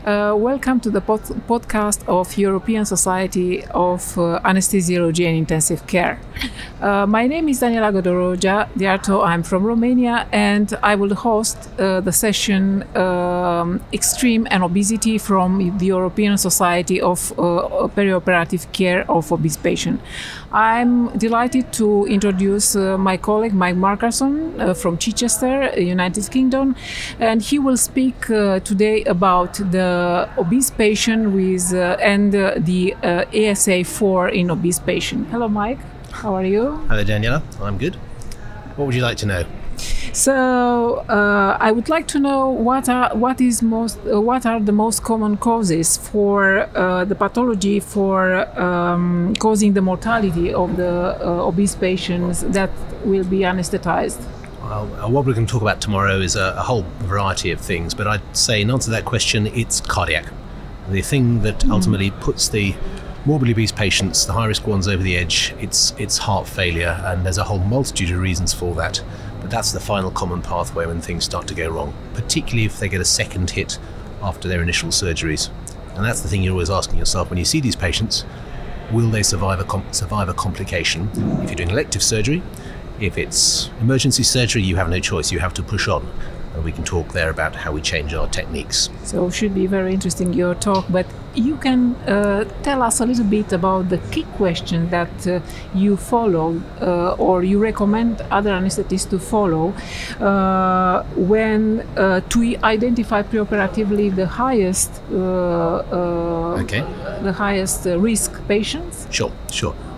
Welcome to the podcast of European Society of Anesthesiology and Intensive Care. My name is Daniela Godoroja-Diarto. I'm from Romania, and I will host the session Extreme and Obesity from the European Society of Perioperative Care of Obese Patients. I'm delighted to introduce my colleague Mike Margarson from Chichester, United Kingdom, and he will speak today about the obese patient with and the ESA4 in obese patient. Hello, Mike. How are you? Hello, Daniela. I'm good. What would you like to know? So I would like to know what are the most common causes for the pathology for causing the mortality of the obese patients that will be anesthetized. Well, what we're going to talk about tomorrow is a whole variety of things, but I'd say in answer to that question, it's cardiac. The thing that ultimately puts the morbidly obese patients, the high-risk ones, over the edge, it's heart failure, and there's a whole multitude of reasons for that. But that's the final common pathway when things start to go wrong, particularly if they get a second hit after their initial surgeries. And that's the thing you're always asking yourself when you see these patients: will they survive a complication? If you're doing elective surgery, if it's emergency surgery, you have no choice, you have to push on. And we can talk there about how we change our techniques. So it should be very interesting, your talk, but you can tell us a little bit about the key question that you follow or you recommend other anesthetists to follow when to identify preoperatively the highest risk patients? Sure.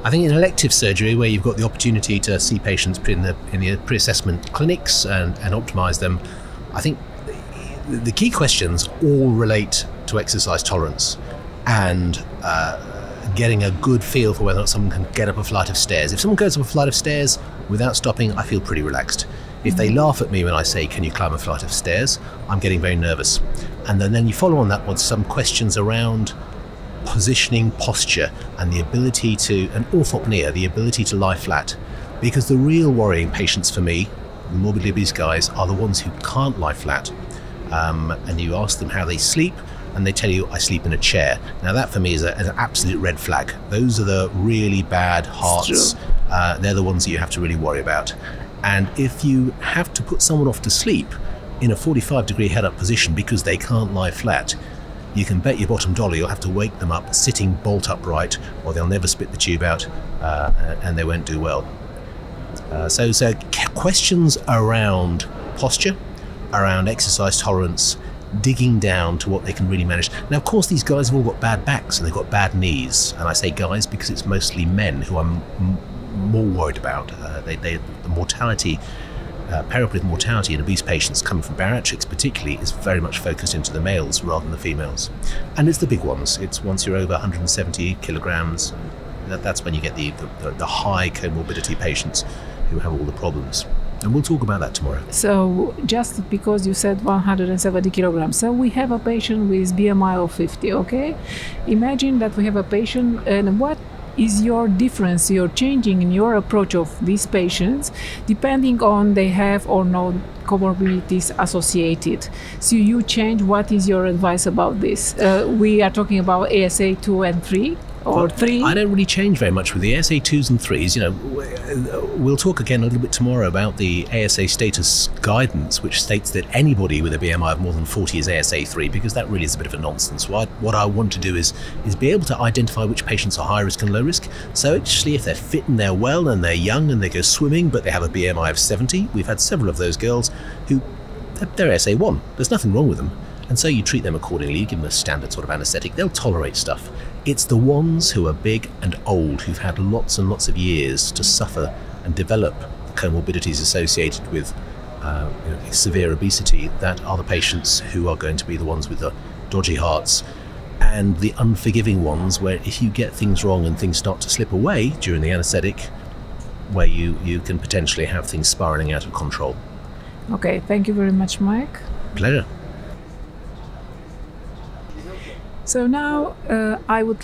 I think in elective surgery, where you've got the opportunity to see patients in the pre-assessment clinics and optimize them, I think the key questions all relate to exercise tolerance and getting a good feel for whether or not someone can get up a flight of stairs. If someone goes up a flight of stairs without stopping, I feel pretty relaxed. If they laugh at me when I say, "Can you climb a flight of stairs?" I'm getting very nervous. And then you follow on that with some questions around positioning, posture, and the ability to, and orthopnea, the ability to lie flat. Because the real worrying patients for me, the morbidly obese guys, are the ones who can't lie flat. And you ask them how they sleep, and they tell you, "I sleep in a chair." Now that for me is an absolute red flag. Those are the really bad hearts. They're the ones that you have to really worry about. And if you have to put someone off to sleep in a 45-degree head-up position because they can't lie flat, you can bet your bottom dollar you'll have to wake them up sitting bolt upright, or they'll never spit the tube out, and they won't do well. So questions around posture, around exercise tolerance, digging down to what they can really manage. Now, of course, these guys have all got bad backs and they've got bad knees, and I say guys because it's mostly men who I'm more worried about. The mortality, perioperative mortality in obese patients coming from bariatrics particularly is very much focused into the males rather than the females. And it's the big ones. It's once you're over 170 kilograms, that's when you get the high comorbidity patients who have all the problems. And we'll talk about that tomorrow. So just because you said 170 kilograms, so we have a patient with BMI of 50, okay? Imagine that we have a patient, and what is your difference, you're changing in your approach of these patients depending on they have or no comorbidities associated? So you change. What is your advice about this? We are talking about ASA 2 and 3 or 3? I don't really change very much with the ASA 2s and 3s. You know, we'll talk again a little bit tomorrow about the ASA status guidance, which states that anybody with a BMI of more than 40 is ASA 3, because that really is a bit of a nonsense. What I want to do is be able to identify which patients are high risk and low risk. So actually, if they're fit and they're well and they're young and they go swimming, but they have a BMI of 70, we've had several of those girls who they're ASA 1. There's nothing wrong with them. And so you treat them accordingly, you give them a standard sort of anaesthetic, they'll tolerate stuff. It's the ones who are big and old, who've had lots and lots of years to suffer and develop the comorbidities associated with severe obesity, that are the patients who are going to be the ones with the dodgy hearts, and the unforgiving ones where if you get things wrong and things start to slip away during the anaesthetic, where you can potentially have things spiraling out of control. Okay, thank you very much, Mike. Pleasure. So now I will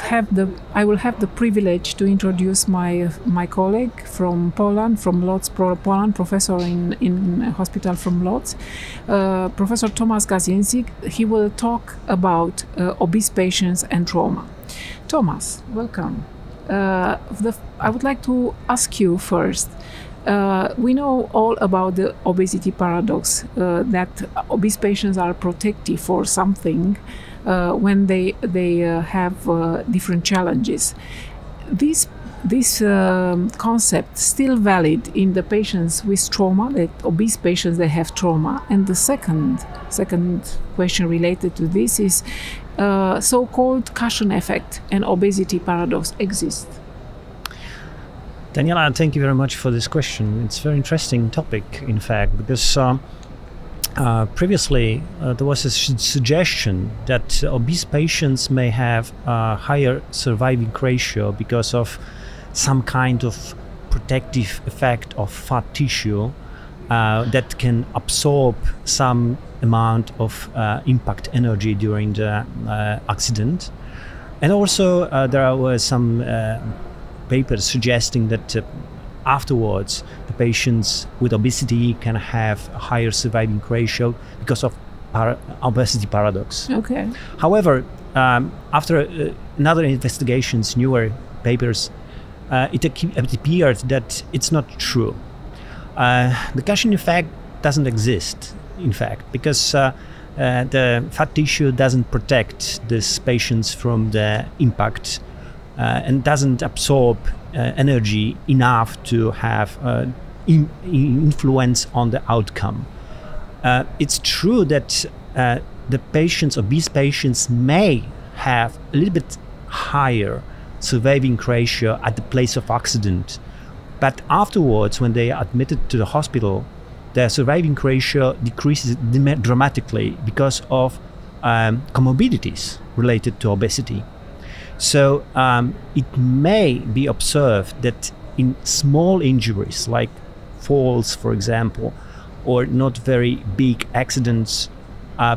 have the privilege to introduce my colleague from Poland, from Lodz, Poland, professor in hospital from Lodz, Professor Tomasz Gaszyński. He will talk about obese patients and trauma. Tomasz, welcome. I would like to ask you first. We know all about the obesity paradox, that obese patients are protective for something when they have different challenges. This concept still valid in the patients with trauma, that obese patients they have trauma. And the second question related to this is so-called cushion effect and obesity paradox exist. Daniela, thank you very much for this question. It's a very interesting topic, in fact, because previously there was a suggestion that obese patients may have a higher surviving ratio because of some kind of protective effect of fat tissue that can absorb some amount of impact energy during the accident. And also there were some papers suggesting that afterwards the patients with obesity can have a higher surviving ratio because of obesity paradox. Okay. However, after another investigations, newer papers, it appeared that it's not true. The cushion effect doesn't exist, in fact, because the fat tissue doesn't protect these patients from the impact and doesn't absorb energy enough to have influence on the outcome. It's true that the patients, obese patients, may have a little bit higher surviving ratio at the place of accident, but afterwards, when they are admitted to the hospital, their surviving ratio decreases dramatically because of comorbidities related to obesity. So it may be observed that in small injuries like falls, for example, or not very big accidents,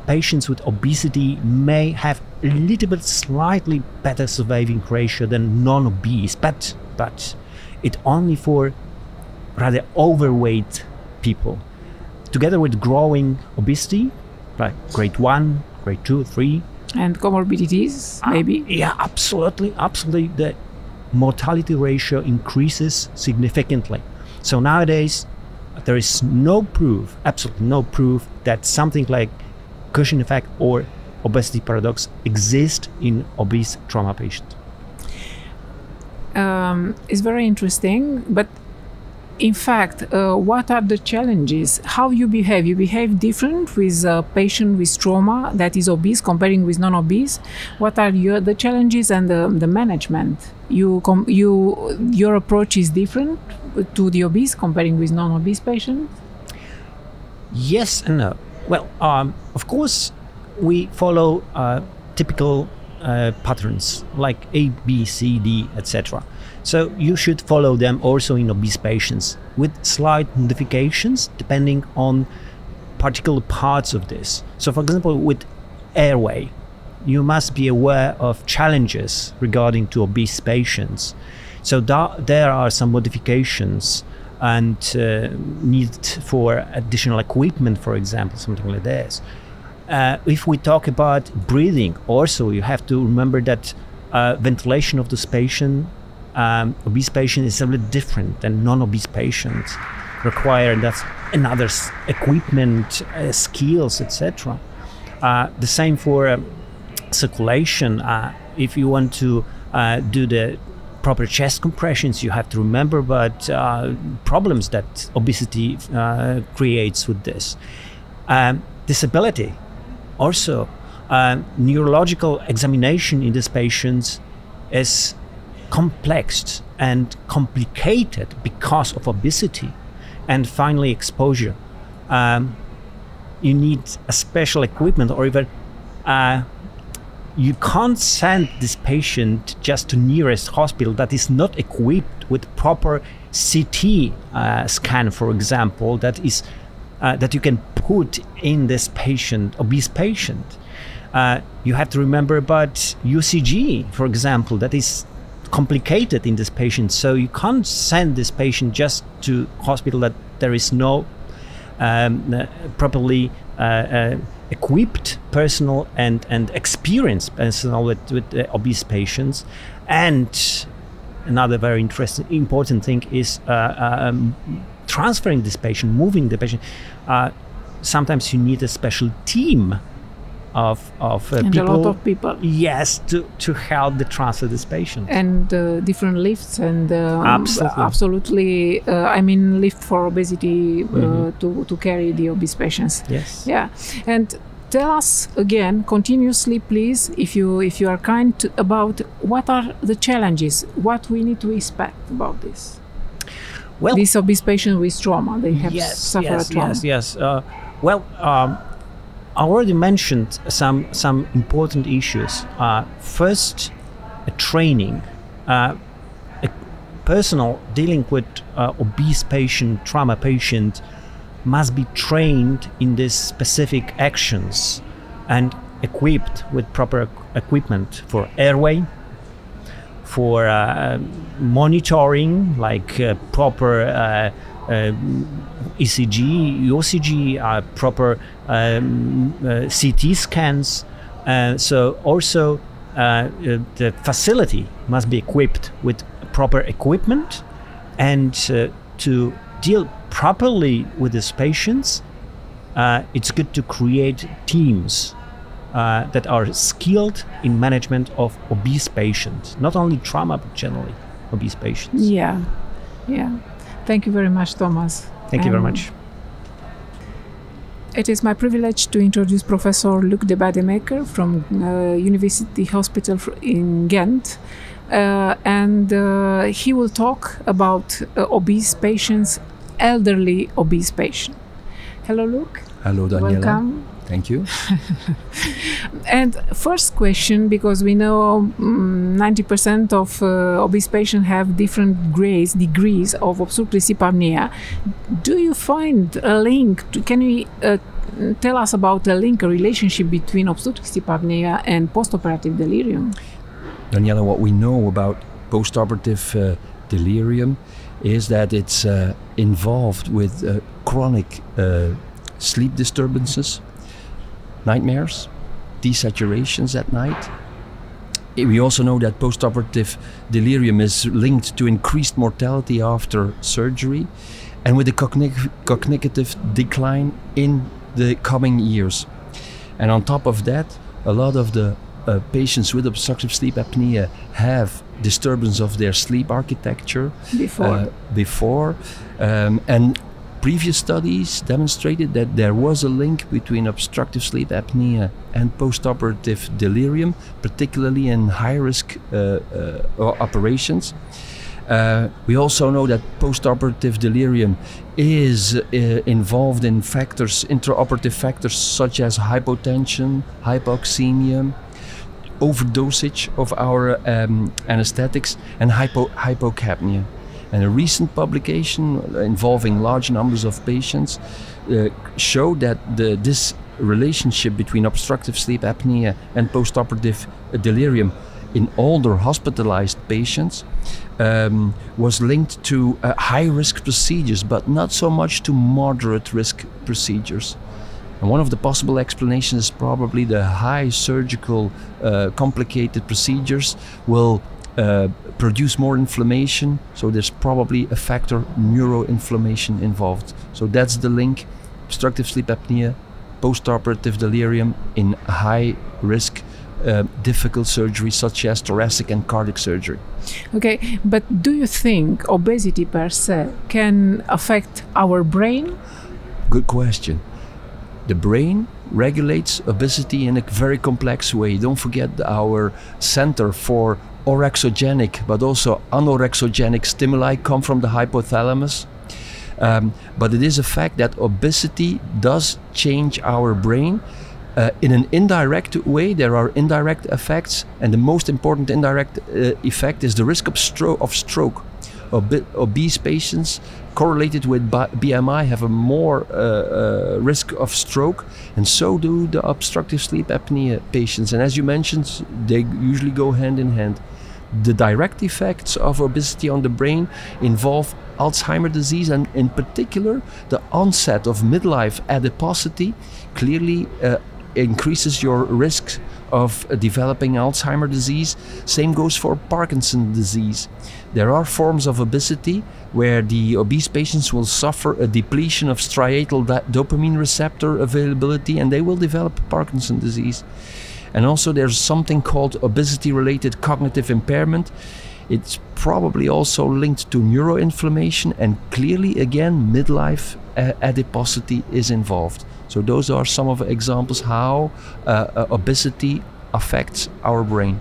patients with obesity may have a little bit slightly better surviving ratio than non-obese, but it only for rather overweight people. Together with growing obesity, like grade 1, grade 2, 3, and comorbidities, maybe? Yeah, absolutely. The mortality ratio increases significantly. So nowadays, there is no proof, absolutely no proof, that something like cushion effect or obesity paradox exists in obese trauma patients. It's very interesting, but in fact, what are the challenges? How you behave? You behave different with a patient with trauma that is obese comparing with non-obese. What are the challenges and the management? Your approach is different to the obese comparing with non-obese patients? Yes and no. Well, of course, we follow typical patterns like A, B, C, D, etc. So you should follow them also in obese patients with slight modifications depending on particular parts of this. So for example, with airway, you must be aware of challenges regarding to obese patients. So there are some modifications and need for additional equipment, for example, something like this. If we talk about breathing, also you have to remember that ventilation of this patient, obese patient, is a little different than non-obese patients. Require that's another equipment, skills, etc. The same for circulation. If you want to do the proper chest compressions, you have to remember about problems that obesity creates with this. Disability. Also, neurological examination in these patients is complex and complicated because of obesity. And finally, exposure. You need a special equipment, or even you can't send this patient just to nearest hospital that is not equipped with proper CT scan, for example, that is that you can put in this patient, obese patient. You have to remember about UCG, for example, that is complicated in this patient. So you can't send this patient just to hospital that there is no properly equipped personnel and experienced personnel with obese patients. And another very important thing is transferring this patient, moving the patient. Sometimes you need a special team of and people. a lot of people. Yes, to help the transfer this patient. And different lifts and absolutely. I mean, lift for obesity to carry the obese patients. Yes. Yeah. And tell us again, continuously, please, if you are kind, about what are the challenges, what we need to expect about this. Well, these obese patients with trauma, they have suffered trauma. Yes. I already mentioned some important issues. First, training. A personnel dealing with obese patient, trauma patient, must be trained in these specific actions and equipped with proper equipment for airway, for monitoring, like proper ECG, OCG, proper CT scans. So also the facility must be equipped with proper equipment, and to deal properly with these patients, it's good to create teams that are skilled in management of obese patients, not only trauma, but generally obese patients. Yeah. Thank you very much, Tomasz. Thank you very much. It is my privilege to introduce Professor Luc De Baerdemaeker from University Hospital in Ghent. And he will talk about obese patients, elderly obese patients. Hello, Luc. Hello, Daniela. Welcome. Thank you. And first question, because we know 90% of obese patients have different degrees of obstructive sleep apnea. Do you find a link? Can you tell us about a relationship between obstructive sleep apnea and postoperative delirium? Daniela, what we know about postoperative delirium is that it's involved with chronic sleep disturbances, nightmares, desaturations at night. We also know that postoperative delirium is linked to increased mortality after surgery and with a cognitive decline in the coming years. And on top of that, a lot of the patients with obstructive sleep apnea have disturbance of their sleep architecture before. And previous studies demonstrated that there was a link between obstructive sleep apnea and postoperative delirium, particularly in high-risk operations. We also know that postoperative delirium is involved in intraoperative factors such as hypotension, hypoxemia, overdosage of our anesthetics, and hypocapnia. And a recent publication involving large numbers of patients showed that this relationship between obstructive sleep apnea and postoperative delirium in older hospitalized patients was linked to high-risk procedures, but not so much to moderate-risk procedures. And one of the possible explanations is probably the high surgical complicated procedures will produce more inflammation, so there's probably a factor neuroinflammation involved. So that's the link: obstructive sleep apnea, postoperative delirium in high risk difficult surgery such as thoracic and cardiac surgery. Okay, but do you think obesity per se can affect our brain? Good question. The brain regulates obesity in a very complex way. Don't forget our center for orexogenic but also anorexogenic stimuli come from the hypothalamus. But it is a fact that obesity does change our brain in an indirect way. There are indirect effects, and the most important indirect effect is the risk of stroke. Obese patients correlated with BMI have a more risk of stroke, and so do the obstructive sleep apnea patients. And as you mentioned, they usually go hand in hand. The direct effects of obesity on the brain involve Alzheimer's disease, and in particular, the onset of midlife adiposity clearly increases your risk of developing Alzheimer's disease. Same goes for Parkinson's disease. There are forms of obesity where the obese patients will suffer a depletion of striatal dopamine receptor availability, and they will develop Parkinson's disease. And also there's something called obesity-related cognitive impairment. It's probably also linked to neuroinflammation, and clearly again midlife adiposity is involved. So those are some of the examples how obesity affects our brain.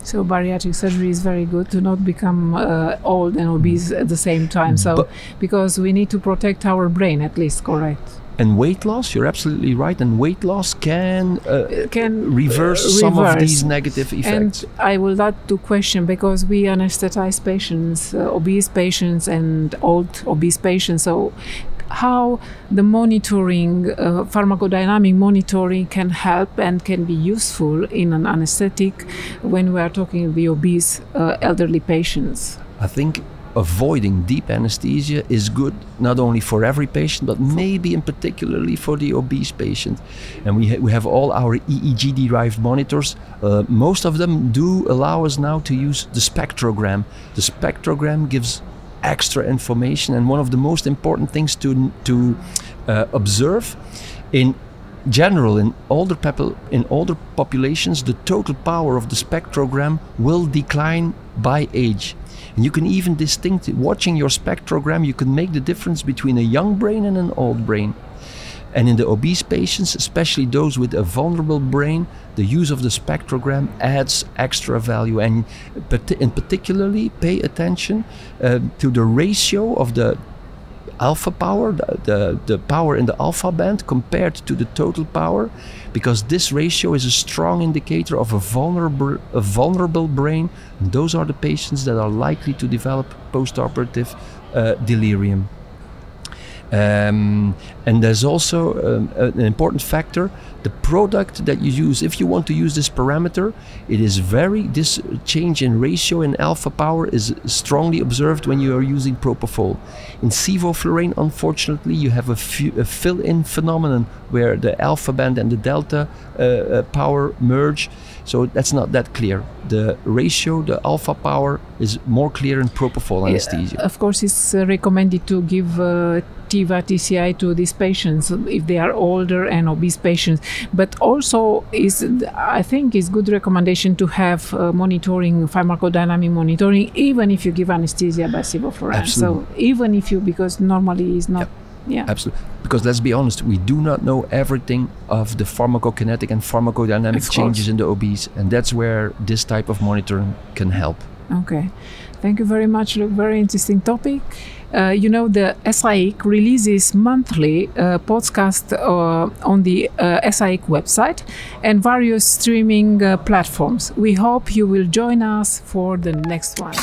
So bariatric surgery is very good to not become old and obese at the same time. So because we need to protect our brain at least, correct? And weight loss, you're absolutely right. And weight loss can reverse some of these negative effects. And I would like to question, because we anesthetize patients, obese patients and old obese patients, so how the monitoring, pharmacodynamic monitoring can help and can be useful in an anesthetic when we are talking the obese elderly patients? I think avoiding deep anesthesia is good not only for every patient, but maybe in particularly for the obese patient. And we have all our EEG derived monitors. Most of them do allow us now to use the spectrogram. The spectrogram gives extra information, and one of the most important things to observe in general in older populations, the total power of the spectrogram will decline by age. And you can even watching your spectrogram, you can make the difference between a young brain and an old brain. And in the obese patients, especially those with a vulnerable brain, the use of the spectrogram adds extra value. And in particularly pay attention to the ratio of the alpha power, the power in the alpha band compared to the total power, because this ratio is a strong indicator of a vulnerable brain. And those are the patients that are likely to develop postoperative delirium. And there's also an important factor, the product that you use. If you want to use this parameter, this change in ratio in alpha power is strongly observed when you are using propofol. In sevoflurane, unfortunately, you have a fill-in phenomenon where the alpha band and the delta power merge. So that's not that clear. The ratio, the alpha power, is more clear in propofol anesthesia. Of course, it's recommended to give TIVA TCI to these patients if they are older and obese patients. But also, I think it's good recommendation to have monitoring, pharmacodynamic monitoring, even if you give anesthesia by sevoflurane. Absolutely. So even if you, because normally it's not. Yep. Yeah. Absolutely. Because let's be honest, we do not know everything of the pharmacokinetic and pharmacodynamic changes in the obese, and that's where this type of monitoring can help. Okay. Thank you very much, Luc. Very interesting topic. You know, the ESAIC releases monthly podcast on the ESAIC website and various streaming platforms. We hope you will join us for the next one.